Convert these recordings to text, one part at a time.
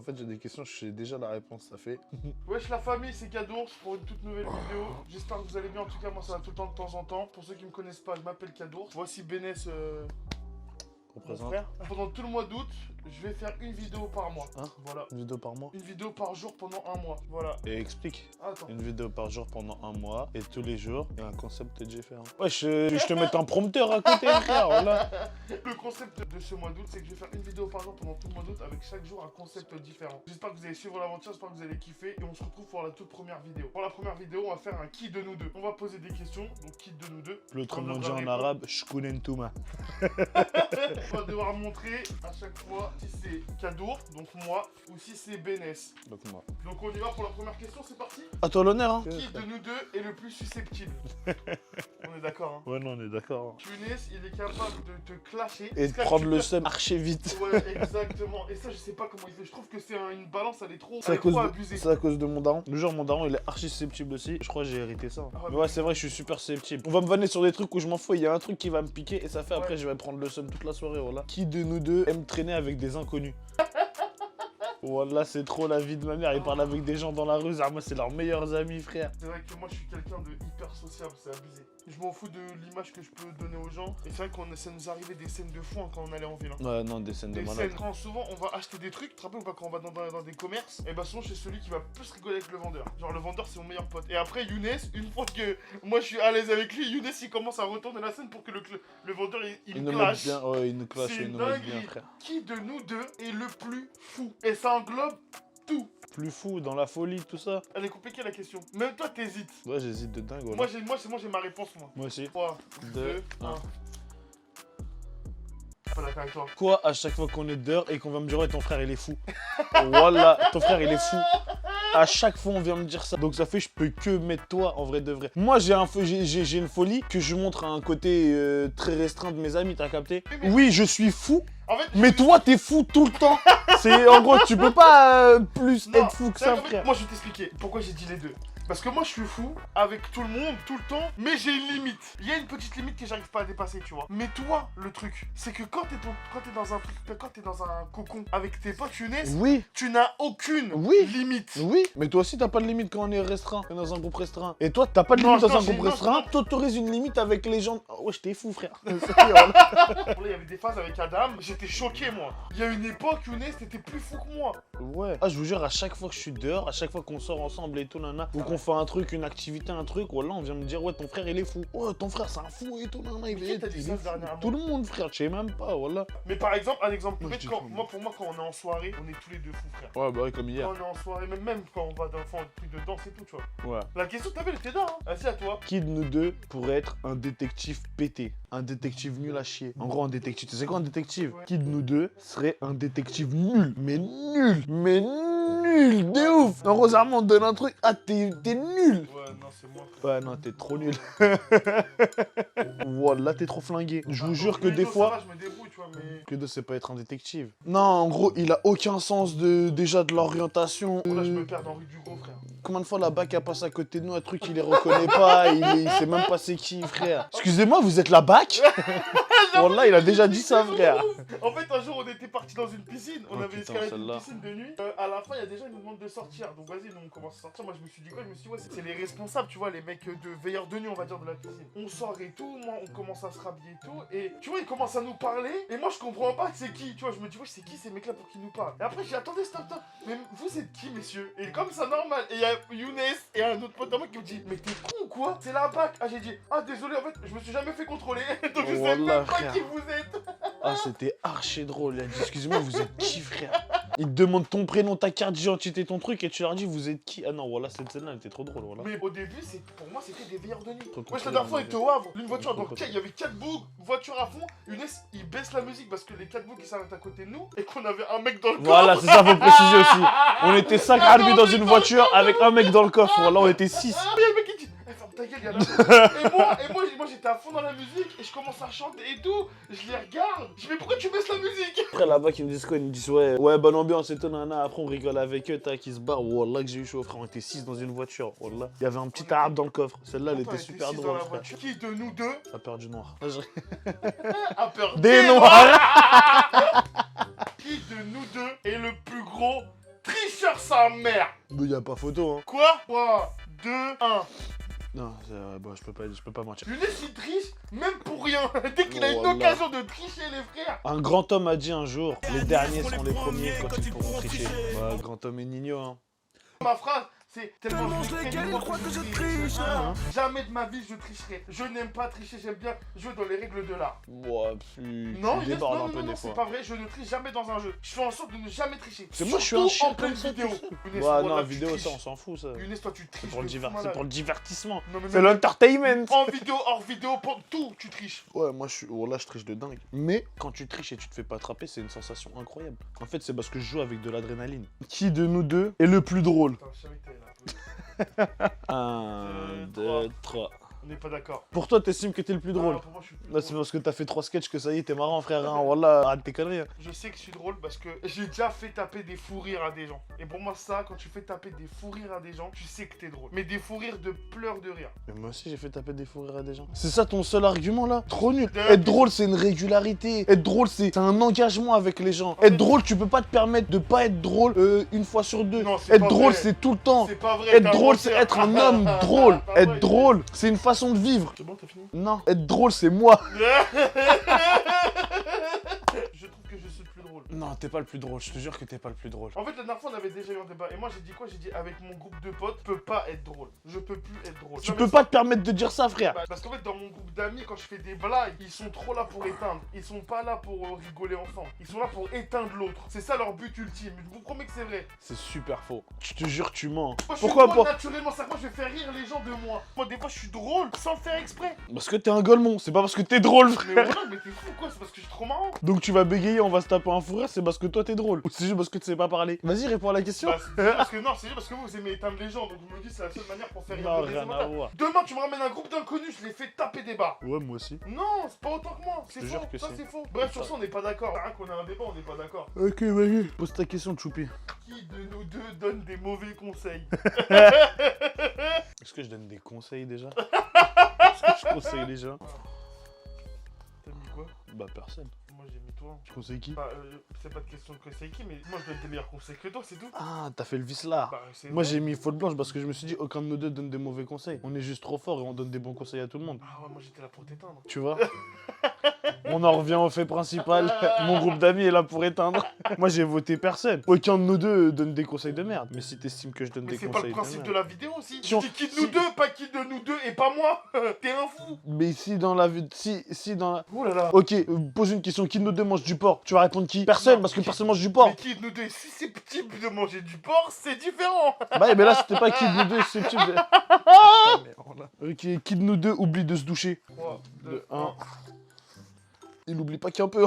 fait, j'ai des questions, je sais déjà la réponse, ça fait. Wesh la famille, c'est Kadours pour une toute nouvelle vidéo. J'espère que vous allez bien, en tout cas moi ça va tout le temps de temps en temps. Pour ceux qui me connaissent pas, je m'appelle Kadours. Voici Bénès, mon frère. Pendant tout le mois d'août, je vais faire une vidéo par mois. Hein? Voilà. Une vidéo par mois? Une vidéo par jour pendant un mois. Voilà. Et explique. Attends. Une vidéo par jour pendant un mois et tous les jours, il y a un concept différent. Ouais, je te mets un prompteur à côté, frère, voilà. Le concept de ce mois d'août, c'est que je vais faire une vidéo par jour pendant tout le mois d'août avec chaque jour un concept différent. J'espère que vous allez suivre l'aventure, j'espère que vous allez kiffer et on se retrouve pour la toute première vidéo. Pour la première vidéo, on va faire un qui de nous deux. On va poser des questions, donc qui de nous deux. L'autre mot dit en arabe, shkunentouma. On va devoir montrer à chaque fois si c'est Kadour, donc moi, ou si c'est Bénès. Donc moi. Donc on y va pour la première question, c'est parti. À toi l'honneur, hein. Qui de nous deux est le plus susceptible? On est d'accord, hein. Ouais, non, on est d'accord. Younes, il est capable de te clasher. Et de prendre le seum archi vite. Ouais, exactement. Et ça, je sais pas comment il fait. Je trouve que c'est une balance, elle est trop abusée. C'est à cause de mon daron. Le genre, mon daron, il est archi susceptible aussi. Je crois que j'ai hérité ça. Ah, mais ouais, c'est vrai, je suis super susceptible. On va me vanner sur des trucs où je m'en fous. Il y a un truc qui va me piquer et ça fait après, je vais prendre le seum toute la soirée. Voilà. Qui de nous deux aime traîner avec des inconnus? Voilà, c'est trop la vie de ma mère. Ils parlent avec des gens dans la rue. Ah, moi, c'est leurs meilleurs amis, frère. C'est vrai que moi, je suis quelqu'un de hyper sociable, c'est abusé. Je m'en fous de l'image que je peux donner aux gens. Et c'est vrai que ça nous arrivait des scènes de fou hein, quand on allait en ville. Hein. Ouais, non, des scènes de malade. Quand souvent on va acheter des trucs, tu te rappelles ou pas quand on va dans des commerces, et bah souvent c'est celui qui va plus rigoler avec le vendeur. Genre le vendeur c'est mon meilleur pote. Et après Younes, une fois que moi je suis à l'aise avec lui, Younes il commence à retourner la scène pour que le vendeur il nous clash. Bien, ouais, il nous clash, C'est il nous dingue. bien, frère. Qui de nous deux est le plus fou? Et ça englobe tout. Plus fou, dans la folie, tout ça. Elle est compliquée la question. Même toi t'hésites. Ouais, j'hésite de dingue. Voilà. Moi j'ai ma réponse moi. Moi aussi. 3, 2, 1. Pas d'accord avec toi. Quoi, à chaque fois qu'on est dehors et qu'on va me dire ouais ton frère il est fou. Voilà, ton frère il est fou. À chaque fois on vient me dire ça. Donc ça fait je peux que mettre toi en vrai de vrai. Moi j'ai une folie que je montre à un côté très restreint de mes amis, t'as capté? Oui, je suis fou. En fait, mais toi t'es fou tout le temps. C'est en gros tu peux pas plus être fou que ça, frère. Moi je vais t'expliquer pourquoi j'ai dit les deux. Parce que moi je suis fou avec tout le monde, tout le temps, mais j'ai une limite. Il y a une petite limite que j'arrive pas à dépasser, tu vois. Mais toi, le truc, c'est que quand t'es dans un truc, quand t'es dans un cocon avec tes potes Younes, oui, tu n'as aucune limite. Oui, mais toi aussi t'as pas de limite quand on est restreint, dans un groupe restreint. Et toi t'as pas de limite dans un groupe restreint, t'autorises une limite avec les gens. Oh, wesh, t'es fou, frère. Il y avait des phases avec Adam, j'étais choqué, moi. Il y a une époque, Younes, t'étais plus fou que moi. Ouais. Ah, je vous jure, à chaque fois que je suis dehors, à chaque fois qu'on sort ensemble et tout, nana, ou qu'on fait un truc, une activité, un truc, voilà, on vient me dire, ouais, ton frère il est fou. Ouais, ton frère c'est un fou et tout, nana, il est fou. Tout le monde, frère, je sais même pas, voilà. Mais par exemple, un exemple tout bête, pour moi, quand on est en soirée, on est tous les deux fous, frère. Ouais, bah ouais, comme hier. Quand on est en soirée, même quand on va dans un truc de danse et tout, tu vois. Ouais. La question, t'as vu, elle était là, hein. Assis à toi. Qui de nous deux pourrait être un détective pété? Un détective nul à chier. En gros, un détective. Tu sais quoi, un détective? Ouais. Qui de nous deux serait un détective nul? Mais nul! Mais nul! De ouf! En gros, on te donne un truc. Ah, t'es nul! Ouais, non, c'est moi. Ouais, non, t'es trop nul. Voilà, t'es trop flingué. Je vous jure que des fois. Ça va, je me débrouille, tu vois, mais. Que de, c'est pas être un détective. Non, en gros, il a aucun sens déjà de l'orientation. Là, je me perds dans rue du Gros, frère. Combien de fois la BAC a passé à côté de nous, un truc, il les reconnaît pas, il sait même pas c'est qui, frère. Excusez-moi, vous êtes la BAC? Wallah, il a déjà dit ça, frère. En fait, un jour, on était parti dans une piscine, on avait escaladé une piscine de nuit. À la fin, il y a des gens qui nous demandent de sortir. Donc, vas-y, nous, on commence à sortir. Moi, je me suis dit quoi? Je me suis dit, ouais, c'est les responsables, tu vois, les mecs de veilleurs de nuit, on va dire, de la piscine. On sort et tout, moi, on commence à se rhabiller et tout. Et tu vois, ils commencent à nous parler. Et moi, je comprends pas c'est qui. Tu vois, je me dis, ouais, c'est qui ces mecs-là pour qu'ils nous parlent? Et après, j'ai attendez, stop. Mais vous êtes qui, messieurs? Et comme ça, normal. Et il y a Younes et un autre pote à moi qui me dit, mais t'es con ou quoi? C'est la BAC. Ah, j'ai dit, ah, désolé, en fait, je me suis jamais fait contrôler. Donc, je sais même pas qui vous êtes. Ah, c'était archi drôle. Il a dit, excusez-moi, vous êtes qui, frère? Ils te demandent ton prénom, ta carte d'identité, ton truc, et tu leur dis, vous êtes qui? Ah non, voilà, cette scène-là, elle était trop drôle, voilà. Mais au début, pour moi, c'était des veilleurs de nuit. Ouais, la dernière fois, il était au Havre, une voiture, donc il y avait 4 bougs, voiture à fond. Younes, il baisse la musique parce que les 4 bougs, ils s'arrêtent à côté de nous, et qu'on avait un mec dans le coffre. Voilà, c'est ça, faut préciser aussi. On était 5 armés dans une voiture avec un mec dans le coffre, voilà, on était 6. Il y a le mec qui dit, ferme ta gueule, y'a et moi j'étais à fond dans la musique, et je commence à chanter et tout, je les regarde, je dis, mais pourquoi tu baisses la musique? Après là-bas, ils me disent quoi? Ils me disent, ouais, bonne ambiance et tout, nana. Après, on rigole avec eux, tac, ils se barrent. Wallah, que j'ai eu chaud, frère. On était 6 dans une voiture, wallah. Il y avait un petit arabe dans le coffre. Celle-là, elle était super drôle, frère. Qui de nous deux a peur du noir? a peur des noirs. Qui de nous deux est le plus gros Tricheur sa mère. Mais y a pas photo, hein. Quoi? 3, 2, 1. Non, bon, je peux pas mentir. Younes il triche, même pour rien. Dès qu'il a une Voilà. occasion de tricher, les frères. Un grand homme a dit un jour, les derniers sont les premiers quand ils pourront tricher. Bah, grand homme et Nino, hein. Ma phrase, c'est tellement je les gagne, ils croient que je triche. Jamais de ma vie je tricherai. Je n'aime pas tricher, j'aime bien jouer dans les règles de l'art. Ouais, tu Non, débordes un peu non, des c'est fois. pas vrai, je ne triche jamais dans un jeu. Je fais en sorte de ne jamais tricher. C'est moi, je suis Surtout un chien en pleine comme ça, vidéo. tout seul. Younes, Bah voilà, non, tu vidéo, ça, triches. on s'en fout, ça. Younes, toi tu C'est triches. pour, de fou malade. c'est pour le divertissement. Non, mais C'est même l'entertainment. en vidéo, hors vidéo, pour tout, tu triches. Ouais, moi, là, je triche de dingue. Mais quand tu triches et tu te fais pas attraper, c'est une sensation incroyable. En fait, c'est parce que je joue avec de l'adrénaline. Qui de nous deux est le plus drôle? Attends, je savais que t'allais là. 1, 2, 3. On n'est pas d'accord. Pour toi, t'estimes que t'es le plus drôle? Ah, pour moi, je suis plus Là, c'est drôle. parce que t'as fait 3 sketchs que ça y est, t'es marrant, frère. Hein. Wallah, arrête tes conneries. Hein. Je sais que je suis drôle parce que j'ai déjà fait taper des fous rires à des gens. Et pour moi, ça, quand tu fais taper des fous rires à des gens, tu sais que t'es drôle. Mais des fous rires de pleurs de rire. Mais moi aussi, j'ai fait taper des fous rires à des gens. C'est ça ton seul argument là? Trop nul. D'ailleurs, Être drôle, c'est une régularité. Être drôle, c'est un engagement avec les gens. En fait- Être drôle, tu peux pas te permettre de pas être drôle une fois sur deux. Non, c'est Être pas drôle, vrai. c'est tout le temps. C'est pas vrai. Être t'as drôle, menti. c'est être un homme drôle. Pas Être vrai. drôle, c'est une façon de vivre. C'est bon, t'as fini? Non, être drôle, c'est moi. Je trouve que je suis le plus drôle. Non, t'es pas le plus drôle. Je te jure que t'es pas le plus drôle. En fait, la dernière fois, on avait déjà eu un débat. Et moi, j'ai dit quoi? J'ai dit, avec mon groupe de potes, je peux pas être drôle. Je peux plus être drôle. Tu Non, peux mais pas te permettre de dire ça, frère. Bah, parce qu'en fait, dans mon groupe d'amis, quand je fais des blagues, ils sont trop là pour éteindre. Ils sont pas là pour rigoler ensemble. Ils sont là pour éteindre l'autre. C'est ça leur but ultime. Je vous promets que c'est vrai. C'est super faux. Je te jure, tu mens. Moi, je suis Pourquoi drôle pas? naturellement, ça, moi, je vais faire rire les gens de moi. Moi, des fois, je suis drôle sans le faire exprès. Parce que t'es un golemon. C'est pas parce que t'es drôle, Mais frère. voilà, mais t'es fou quoi? C'est parce que je suis trop marrant. Donc tu vas bégayer, on va se taper un fou rire, c'est parce que toi t'es drôle. Ou c'est juste parce que tu sais pas parler. Vas-y, réponds à la question. Bah, c'est juste parce que non, c'est juste parce que vous aimez éteindre les gens. Donc, je me dis, c'est la seule manière pour faire rire Non, les rien à amateurs. voir. Demain, tu me ramènes un groupe d'inconnus, je les fais taper des barres. Ouais, moi aussi. Non, c'est pas autant que moi. C'est te faux. jure que Ça, si. c'est faux. Bref, sur ça, on n'est pas d'accord. C'est rien qu'on a un débat, on n'est pas d'accord. Ok, vas-y. Pose ta question, Choupi. Qui de nous deux donne des mauvais conseils? Est-ce que je donne des conseils déjà? Est-ce que je conseille les gens? T'as mis quoi? Bah, personne. Moi, j'ai mis toi. Je conseille qui? Bah, c'est pas de question de conseil qui, mais moi, je donne des meilleurs conseils que toi, c'est tout. Ah, t'as fait le vice là. Bah, c'est Moi vrai. j'ai mis faute blanche parce que je me suis dit aucun de nous deux donne des mauvais conseils. On est juste trop fort et on donne des bons conseils à tout le monde. Ah ouais, moi, j'étais là pour t'éteindre. Tu vois? On en revient au fait principal. Mon groupe d'amis est là pour éteindre. Moi j'ai voté personne. Aucun de nous deux donne des conseils de merde. Mais si t'estimes que je donne Mais des c'est conseils pas le principe de de merde. la vidéo aussi. Si on- Je dis qui de si- nous deux, pas qui de nous deux et pas moi. T'es un fou. Mais si dans la vie. Si dans la. Oh là là. Ok, pose une question. Qui de nous deux mange du porc? Tu vas répondre qui? Personne, Non, parce que qui- personne mange du porc. Mais qui de nous deux est susceptible de manger du porc, c'est différent. Bah, mais là, c'était pas qui de nous deux est susceptible de. Putain, merde, là. Ok, qui de nous deux oublie de se doucher? 3, 2, De 1. un. Il oublie pas qu'un peu.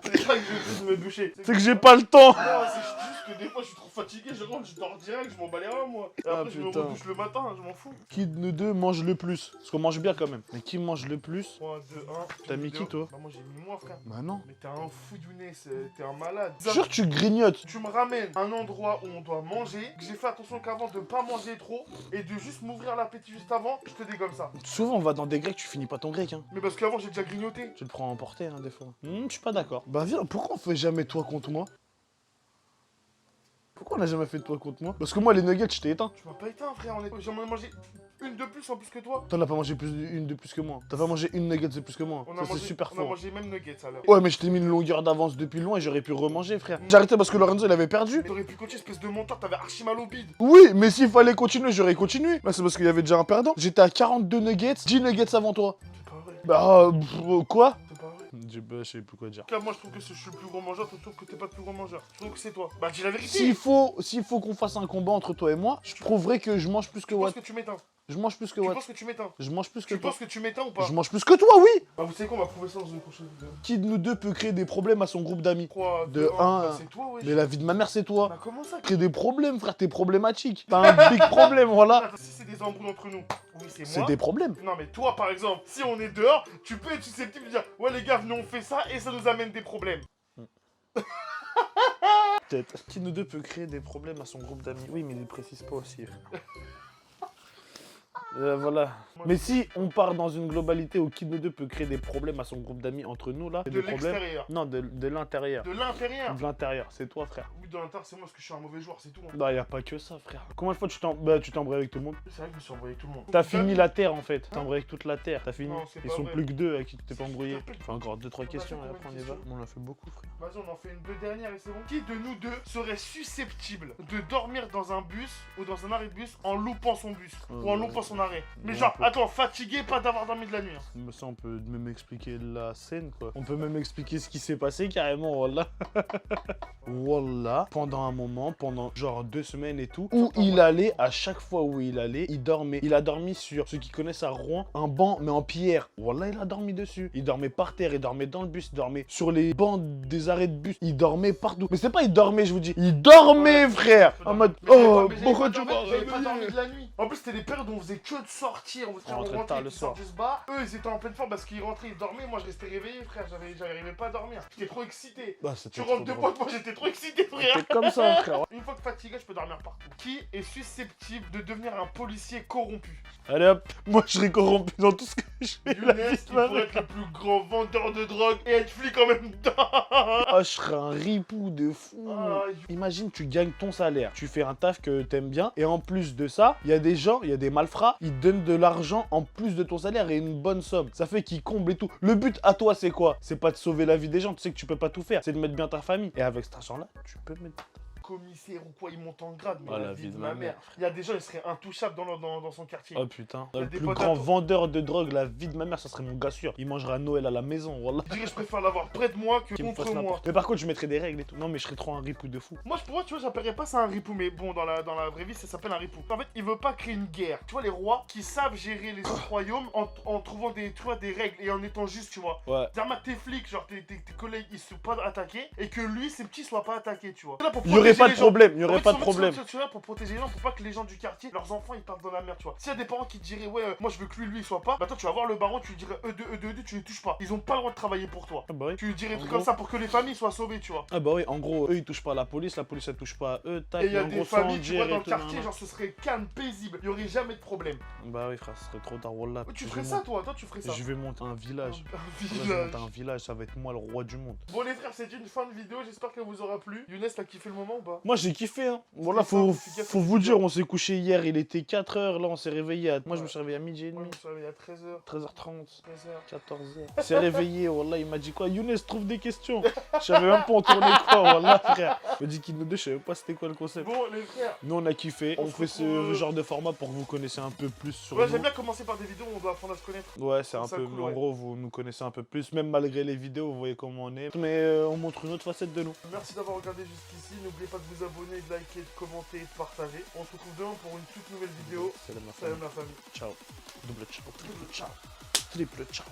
C'est ça que je vais me doucher. C'est que j'ai pas le temps. Non, c'est juste que des fois je suis trop fatigué, je rentre, je dors direct, je m'en bats les reins moi. Et Ah, après je me putain. redouche le matin, je m'en fous. Qui de nous deux mange le plus? Parce qu'on mange bien quand même. Mais qui mange le plus? 3, 2, 1. T'as mis qui, toi? Bah moi j'ai mis moi frère. Bah non. Mais t'es un fou Younes, t'es un malade. Jure que tu grignotes. Tu me ramènes un endroit où on doit manger, que j'ai fait attention qu'avant de pas manger trop et de juste m'ouvrir l'appétit juste avant, je te dégomme ça. Souvent on va dans des grecs, tu finis pas ton grec, hein. Mais parce qu'avant j'ai déjà grignoté. Tu te prends à emporter, hein, des fois. Je suis pas d'accord. Bah viens, pourquoi on fait jamais toi contre moi? Pourquoi on a jamais fait toi contre moi? Parce que moi les nuggets, je t'ai éteint. Tu m'as pas éteint frère, j'en ai mangé une de plus en plus que toi. T'en as pas mangé une de plus que moi. T'as pas mangé une nugget de plus que moi. On Ça a c'est mangé, super on a fort. mangé même nuggets à l'heure. Ouais mais je t'ai mis une longueur d'avance depuis loin et j'aurais pu remanger frère. J'ai arrêté parce que Lorenzo il avait perdu. Mais t'aurais pu continuer, espèce de menteur, t'avais archi mal au bide. Oui, mais s'il fallait continuer, j'aurais continué. Là c'est parce qu'il y avait déjà un perdant. J'étais à 42 nuggets, 10 nuggets avant toi. C'est pas vrai. Bah quoi? C'est pas vrai. Je sais plus quoi dire. En tout cas, moi je trouve que je suis le plus gros mangeur, toi tu trouves que t'es pas le plus gros mangeur. Je trouve que c'est toi. Bah dis la vérité. S'il faut qu'on fasse un combat entre toi et moi, je prouverai que je mange plus que Tu penses Watt. que tu m'éteins. Je mange plus que Tu Watt. penses que tu m'éteins. Je mange plus que Tu toi. penses que tu m'éteins ou pas. Je mange plus que toi, oui. Bah vous savez quoi, on va prouver ça dans une prochaine vidéo. Qui de nous deux peut créer des problèmes à son groupe d'amis? 3, De 2, 1. un, Bah, c'est toi, ouais. Mais la vie de ma mère, c'est toi. Bah comment ça Créer des problèmes, frère, t'es problématique. T'as un big problème, voilà. Si c'est des embrouilles entre nous, oui c'est C'est moi. des problèmes. Non mais toi par exemple, si on est dehors, tu peux être susceptible de dire ouais les gars, venez on fait ça et ça nous amène des problèmes. Peut-être. Qui de nous deux peut créer des problèmes à son groupe d'amis? Oui, mais il ne précise pas aussi. Voilà. Mais si on part dans une globalité où qui de nous deux peut créer des problèmes à son groupe d'amis entre nous, là, De des problèmes. l'extérieur. Non, de l'intérieur. De l'intérieur. De l'intérieur, c'est toi, frère. Oui, de l'intérieur, c'est moi parce que je suis un mauvais joueur, c'est tout. Hein. Non, y a pas que ça, frère. Combien de fois tu t'es embrouillé avec tout le monde? C'est vrai que je me suis embrouillé avec tout le monde. T'as fini la terre, en fait. T'es embrouillé avec toute la terre. T'as fini. Non, c'est Ils pas sont vrai. plus que deux avec qui tu t'es pas Si, embrouillé. s'il te plaît. Enfin, encore 2-3 On a questions fait et après on y combien va. de questions On en a fait beaucoup, frère. Vas-y, on en fait une deux dernières et c'est bon. Qui de nous deux serait susceptible de dormir dans un bus ou dans un arrêt de bus en loupant son bus ou en loupant son arrêt? Mais non, genre, on peut- attends, fatigué, pas d'avoir dormi de la nuit. Hein. Mais ça, on peut même expliquer la scène, quoi. On peut même expliquer ce qui s'est passé, carrément, voilà. Voilà. Pendant un moment, pendant genre 2 semaines et tout, où il allait, à chaque fois où il allait, il dormait. Il a dormi sur, ceux qui connaissent à Rouen, un banc, mais en pierre. Voilà, il a dormi dessus. Il dormait par terre, il dormait dans le bus, il dormait sur les bancs des arrêts de bus. Il dormait partout. Mais c'est pas il dormait, je vous dis. Il dormait, frère. En mode, oh, pourquoi tu vas J'avais pas dormi de la nuit. En plus, c'était des périodes où on faisait que de sortir. On rentrait rentrait tard le le soir. soir de ce bar. Eux, ils étaient en pleine forme parce qu'ils rentraient, ils dormaient. Moi, je restais réveillé, frère. J'arrivais pas à dormir. J'étais trop excité. Bah, c'était Tu trop rentres de drôle. potes, moi j'étais trop excité, frère. T'es comme ça, frère. Une fois que fatigué, je peux dormir partout. Qui est susceptible de devenir un policier corrompu? Allez hop, moi je serai corrompu dans tout ce que je fais. la Younes, vie qui de ma pourrait mère. être le plus grand vendeur de drogue et être flic en même temps. Ah, je serais un ripou de fou. Ah, Imagine, tu gagnes ton salaire, tu fais un taf que t'aimes bien, et en plus de ça, il y a des gens, il y a des malfrats, ils donnent de l'argent en plus de ton salaire et une bonne somme. Ça fait qu'ils comblent et tout. Le but à toi, c'est quoi? C'est pas de sauver la vie des gens, tu sais que tu peux pas tout faire, c'est de mettre bien ta famille. Et avec cet argent-là, tu peux mettre... commissaire ou quoi, il monte en grade, mais Ah, la vie de ma mère. Il y a des gens, ils seraient intouchables dans son quartier. Oh putain, Il y a le des plus potes grand à toi. vendeur de drogue, la vie de ma mère, ça serait mon gars sûr. Il mangerait à Noël à la maison, voilà. Je dirais, je préfère l'avoir près de moi que Qu'il me contre fasse moi. n'importe. Mais par contre, je mettrais des règles et tout. Non, mais je serais trop un ripou de fou. Moi, pour moi, tu vois, j'appellerais pas ça un ripou, mais bon, dans la vraie vie, ça s'appelle un ripou. En fait, il veut pas créer une guerre. Tu vois, les rois qui savent gérer les autres royaumes en trouvant des règles et en étant juste, tu vois. Ouais. Dire, tes flics, genre tes collègues, ils se sont pas attaqués et que lui, ses petits, soient pas attaqués, tu vois. Là, pour Il y aurait protéger pas les de gens. problème, il y En aurait fait, pas de ils sont problème. Tu vois, pour protéger les gens, pour pas que les gens du quartier, leurs enfants, ils partent dans la merde, tu vois. S'il y a des parents qui te diraient, ouais, moi je veux que lui, il soit pas, bah toi, tu vas voir le baron, tu lui dirais, eux deux, tu les touches pas. Ils ont pas le droit de travailler pour toi. Ah bah oui. Tu lui dirais des En trucs gros. comme ça pour que les familles soient sauvées, tu vois. Ah bah oui, en gros, eux ils touchent pas à la police elle touche pas à eux, tac, Et il y a en des gros, familles, sans tu vois, dire dans et le tout, quartier, nanana. genre ce serait calme, paisible, il y aurait jamais de problème. Bah oui frère, ce serait trop tard, wallah. Tu Je ferais vais ça, monter- toi, tu ferais ça. Je vais monter un village. Un Là, je vais village. monter un village, ça va être moi le roi du monde. Bon les frères, c'est une fin de vidéo, j'espère qu'elle vous aura plu. Younes, t'as kiffé le moment ou pas? Moi j'ai kiffé hein. Voilà, C'était faut, ça, efficace, faut vous efficace. dire, on s'est couché hier, il était 4h, là on s'est réveillé à... Moi je me Ouais. suis réveillé à midi et Moi, demi, je me suis réveillé à 13h, 13h30, 13h. 14h. Il s'est réveillé, wallah, il m'a dit quoi? Younes, trouve des questions. Je savais même pas en tourner quoi, wallah frère. Il m'a dit qu'il nous deux, je savais pas c'était quoi le concept. Bon les frères, Nous on a kiffé, On on se fait ce retrouve- genre de format pour que vous connaissiez un peu plus sur ouais, nous. j'aime bien commencer par des vidéos où on doit apprendre à se connaître. Ouais, c'est un Ça, peu. cool, Mais en ouais. gros, vous nous connaissez un peu plus. Même malgré les vidéos, vous voyez comment on est. Mais on montre une autre facette de nous. Merci d'avoir regardé jusqu'ici, n'oubliez pas de vous abonner, de liker, de commenter, de partager. On se retrouve demain pour une toute nouvelle vidéo. Salam la Salam famille. la famille. Ciao. Double ciao. Triple ciao. Triple ciao.